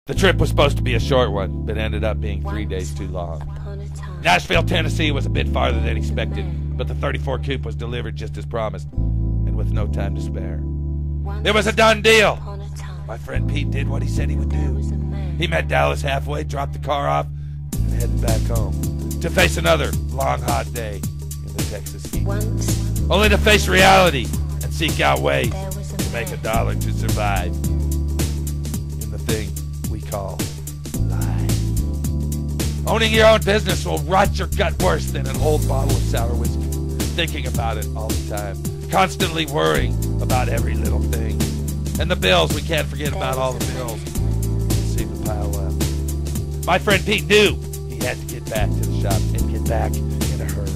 The trip was supposed to be a short one, but ended up being 3 days too long. Nashville, Tennessee was a bit farther than expected, but the 34 coupe was delivered just as promised, and with no time to spare. It was a done deal. My friend Pete did what he said he would do. He met Dallas halfway, dropped the car off, and headed back home to face another long, hot day in the Texas heat. Only to face reality and seek out ways to make $1 to survive in the thing we call life. Owning your own business will rot your gut worse than an old bottle of sour whiskey. Thinking about it all the time, constantly worrying about every little thing. And the bills, we can't forget about all the bills. They seem to pile up. My friend Pete knew he had to get back to the shop and get back in a hurry.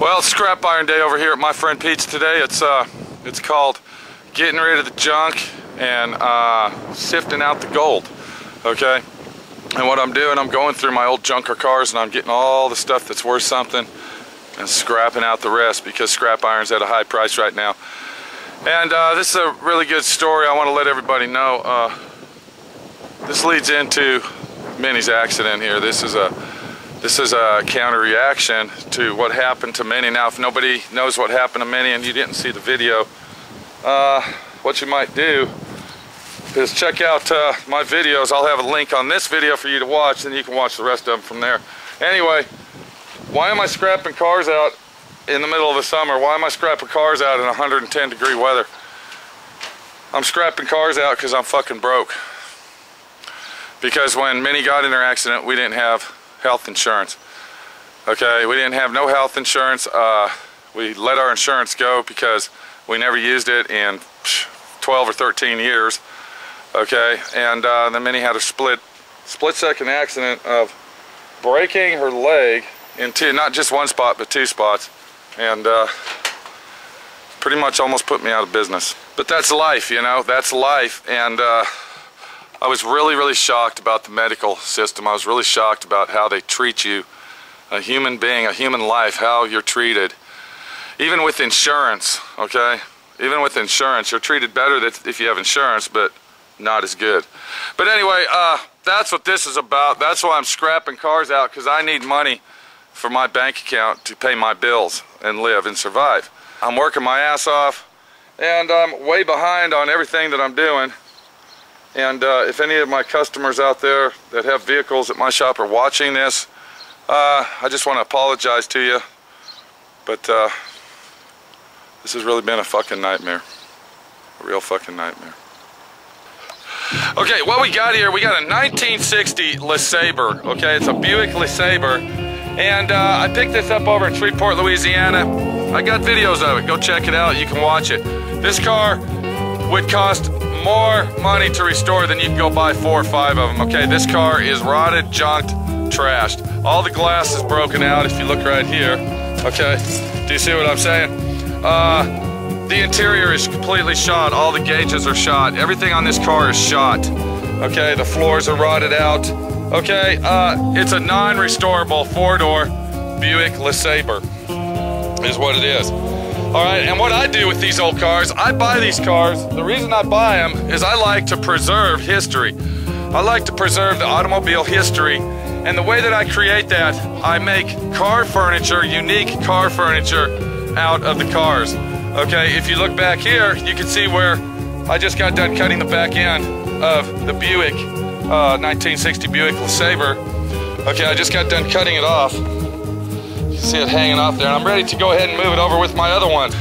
Well, it's scrap iron day over here at my friend Pete's today. It's called getting rid of the junk and sifting out the gold, okay? And what I'm doing, I'm going through my old junker cars and I'm getting all the stuff that's worth something and scrapping out the rest because scrap iron's at a high price right now. And this is a really good story. I want to let everybody know. This leads into Minnie's accident here. This is a counter reaction to what happened to Minnie. Now, if nobody knows what happened to Minnie and you didn't see the video, what you might do is check out my videos. I'll have a link on this video for you to watch, and you can watch the rest of them from there. Anyway, why am I scrapping cars out in the middle of the summer? Why am I scrapping cars out in 110-degree weather? I'm scrapping cars out because I'm fucking broke. Because when Minnie got in her accident, we didn't have health insurance. Okay, we didn't have no health insurance. We let our insurance go because we never used it in 12 or 13 years. Okay, and then Minnie had a split-second accident of breaking her leg in two, not just one spot, but two spots, and pretty much almost put me out of business. But that's life, you know, that's life. And I was really shocked about the medical system. I was really shocked about how they treat you, a human being, a human life, how you're treated. Even with insurance, okay? Even with insurance, you're treated better if you have insurance, but not as good. But anyway, that's what this is about. That's why I'm scrapping cars out, because I need money for my bank account to pay my bills and live and survive. I'm working my ass off, and I'm way behind on everything that I'm doing. And if any of my customers out there that have vehicles at my shop are watching this, I just want to apologize to you. But this has really been a fucking nightmare. A real fucking nightmare. Okay, what we got here, we got a 1960 LeSabre. Okay, it's a Buick LeSabre. And I picked this up over in Shreveport, Louisiana. I got videos of it. Go check it out. You can watch it. This car would cost more money to restore than you can go buy 4 or 5 of them. Okay, this car is rotted, junked, trashed. All the glass is broken out if you look right here. Okay, do you see what I'm saying? The interior is completely shot. All the gauges are shot. Everything on this car is shot. Okay, the floors are rotted out. Okay, it's a non-restorable 4-door Buick LeSabre is what it is. All right, and what I do with these old cars, I buy these cars. The reason I buy them is I like to preserve history. I like to preserve the automobile history, and the way that I create that, I make car furniture, unique car furniture out of the cars. Okay, if you look back here, you can see where I just got done cutting the back end of the Buick, 1960 Buick LeSabre. Okay, I just got done cutting it off. You can see it hanging off there, and I'm ready to go ahead and move it over with my other one.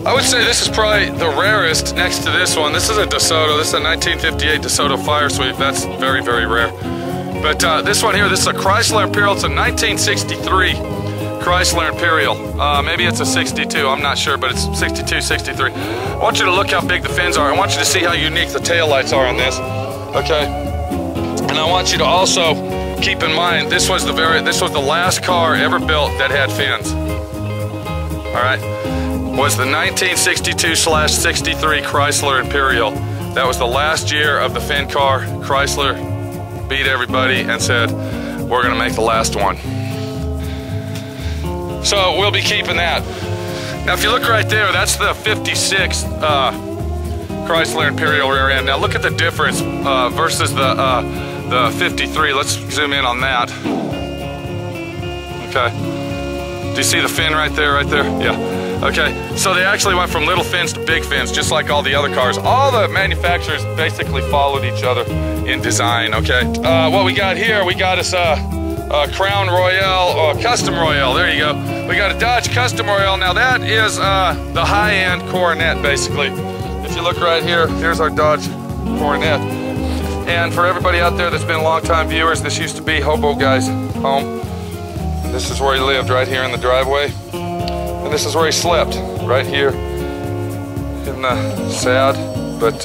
I would say this is probably the rarest next to this one. This is a DeSoto. This is a 1958 DeSoto Fire Sweep. That's very, very rare. But this one here, this is a Chrysler Imperial. It's a 1963 Chrysler Imperial. Maybe it's a 62, I'm not sure, but it's 62, 63. I want you to look how big the fins are. I want you to see how unique the taillights are on this, okay? And I want you to also keep in mind, this was the last car ever built that had fins. All right, was the 1962/63 Chrysler Imperial. That was the last year of the fin car. Chrysler beat everybody and said, we're gonna make the last one. So we'll be keeping that. Now if you look right there, that's the 56 Chrysler Imperial rear end. Now look at the difference versus the 53. Let's zoom in on that. Okay. Do you see the fin right there, Yeah. Okay, so they actually went from little fins to big fins, just like all the other cars. All the manufacturers basically followed each other in design, okay? What we got here, we got us a Crown Royale, or Custom Royale, there you go. We got a Dodge Custom Royale. Now that is the high-end Coronet, basically. If you look right here, here's our Dodge Coronet. And for everybody out there that's been long-time viewers, this used to be Hobo Guy's home. This is where he lived, right here in the driveway. And this is where he slept, right here in the sad but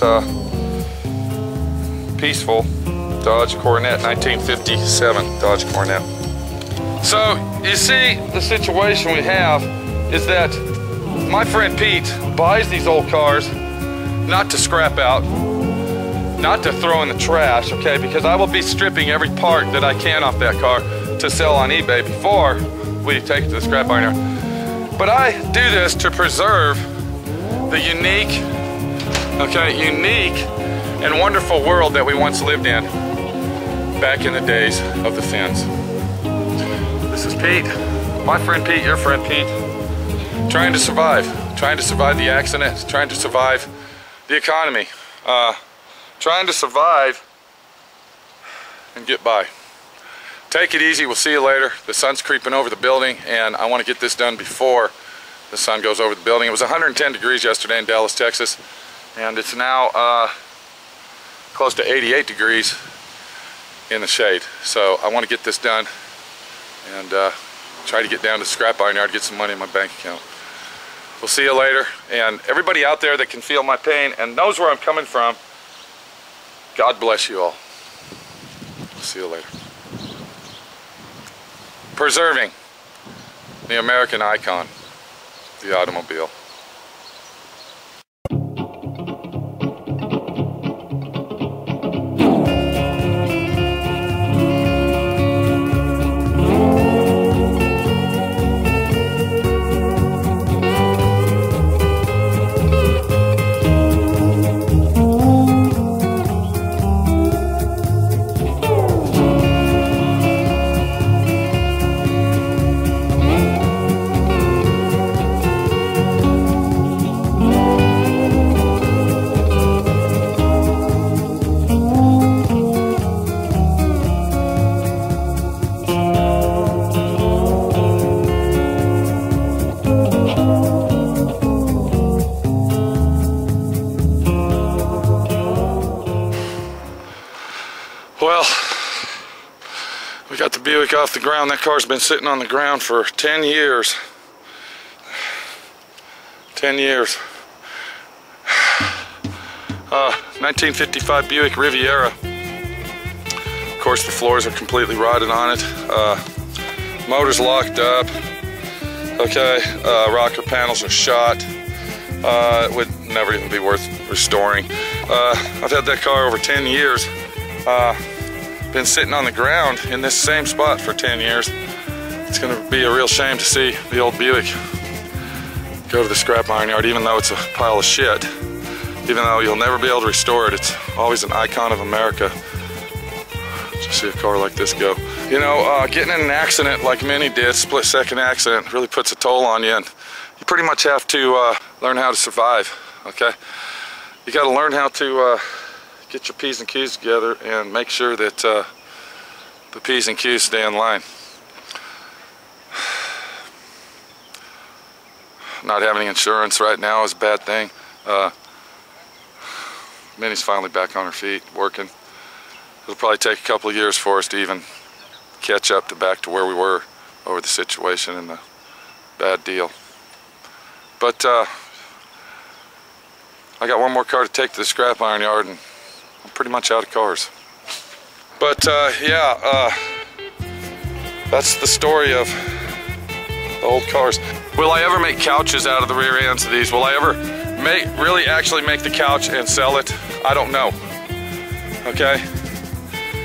peaceful Dodge Coronet, 1957 Dodge Coronet. So you see, the situation we have is that my friend Pete buys these old cars not to scrap out, not to throw in the trash, okay, because I will be stripping every part that I can off that car to sell on eBay before we take it to the scrap iron. But I do this to preserve the unique and wonderful world that we once lived in back in the days of the fins. This is Pete, my friend Pete, your friend Pete, trying to survive the accident, trying to survive the economy, trying to survive and get by. Take it easy, we'll see you later. The sun's creeping over the building and I want to get this done before the sun goes over the building. It was 110 degrees yesterday in Dallas, Texas, and it's now close to 88 degrees in the shade. So I want to get this done and try to get down to the scrap iron yard, get some money in my bank account. We'll see you later, and everybody out there that can feel my pain and knows where I'm coming from, God bless you all. We'll see you later. Preserving the American icon, the automobile. Well, we got the Buick off the ground. That car's been sitting on the ground for 10 years. 10 years. 1955 Buick Riviera. Of course, the floors are completely rotted on it. Motor's locked up. Okay, rocker panels are shot. It would never even be worth restoring. I've had that car over 10 years. Been sitting on the ground in this same spot for 10 years. It's gonna be a real shame to see the old Buick go to the scrap iron yard, even though it's a pile of shit. Even though you'll never be able to restore it, it's always an icon of America. Just see a car like this go. You know, getting in an accident like Minnie did, split-second accident, really puts a toll on you, and you pretty much have to learn how to survive, okay? You gotta learn how to get your P's and Q's together and make sure that the P's and Q's stay in line. Not having insurance right now is a bad thing. Minnie's finally back on her feet, working. It'll probably take a couple of years for us to even catch up to back to where we were over the situation and the bad deal. But I got one more car to take to the scrap iron yard, and I'm pretty much out of cars. But yeah, that's the story of the old cars. Will I ever make couches out of the rear ends of these? Will I ever really actually make the couch and sell it? I don't know. Okay?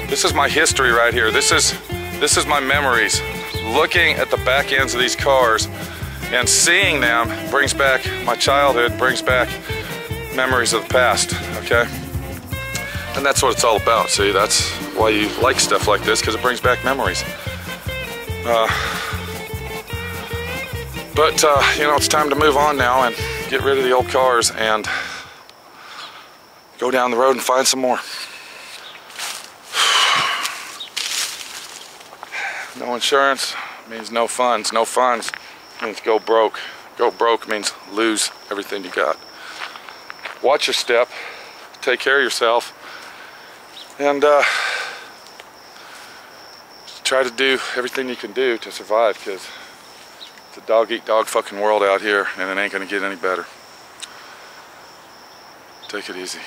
This is my history right here. This is my memories. Looking at the back ends of these cars and seeing them brings back my childhood, brings back memories of the past, okay? And that's what it's all about, see? That's why you like stuff like this, because it brings back memories. But you know, it's time to move on now and get rid of the old cars and go down the road and find some more. No insurance means no funds. No funds means go broke. Go broke means lose everything you got. Watch your step, take care of yourself, and try to do everything you can do to survive, because it's a dog-eat-dog fucking world out here, and it ain't gonna get any better. Take it easy.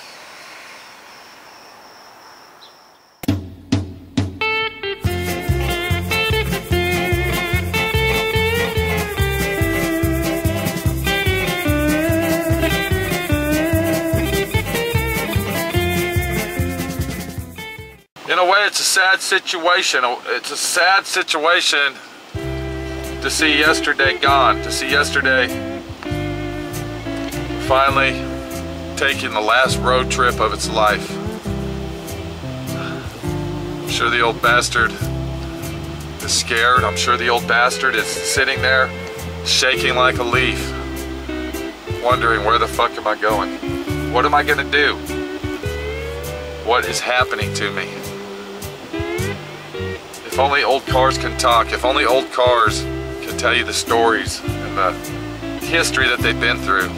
In a way, it's a sad situation. It's a sad situation to see yesterday gone, to see yesterday finally taking the last road trip of its life. I'm sure the old bastard is scared. I'm sure the old bastard is sitting there shaking like a leaf, wondering, where the fuck am I going? What am I gonna do? What is happening to me? If only old cars can talk, if only old cars can tell you the stories and the history that they've been through.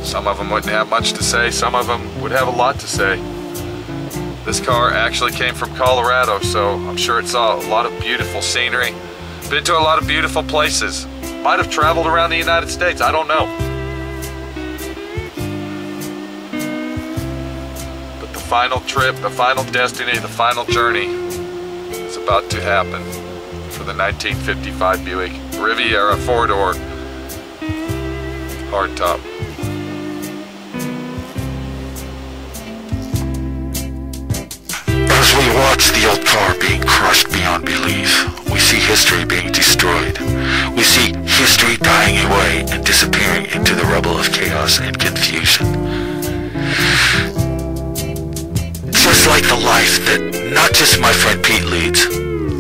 Some of them wouldn't have much to say, some of them would have a lot to say. This car actually came from Colorado, so I'm sure it saw a lot of beautiful scenery. Been to a lot of beautiful places. Might have traveled around the United States, I don't know. But the final trip, the final destiny, the final journey is about to happen for the 1955 Buick Riviera 4-door hardtop. As we watch the old car being crushed beyond belief, we see history being destroyed. We see history dying away and disappearing into the rubble of chaos and confusion. Just like the life that not just my friend Pete leads,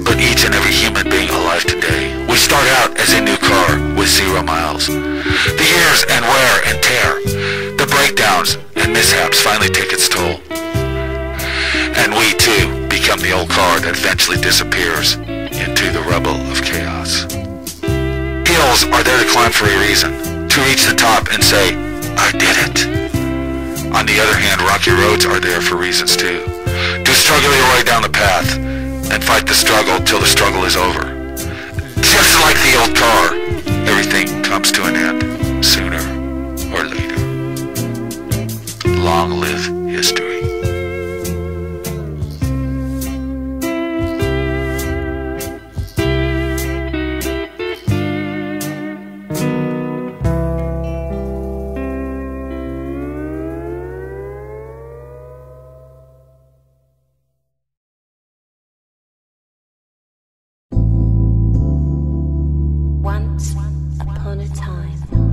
but each and every human being alive today. We start out as a new car with 0 miles. The years and wear and tear, the breakdowns and mishaps finally take its toll. And we too become the old car that eventually disappears into the rubble of chaos. Hills are there to climb for a reason, to reach the top and say, I did it. On the other hand, rocky roads are there for reasons too, to struggle your way down the path and fight the struggle till the struggle is over. Just like the old car, everything comes to an end sooner or later. Long live history. upon a time.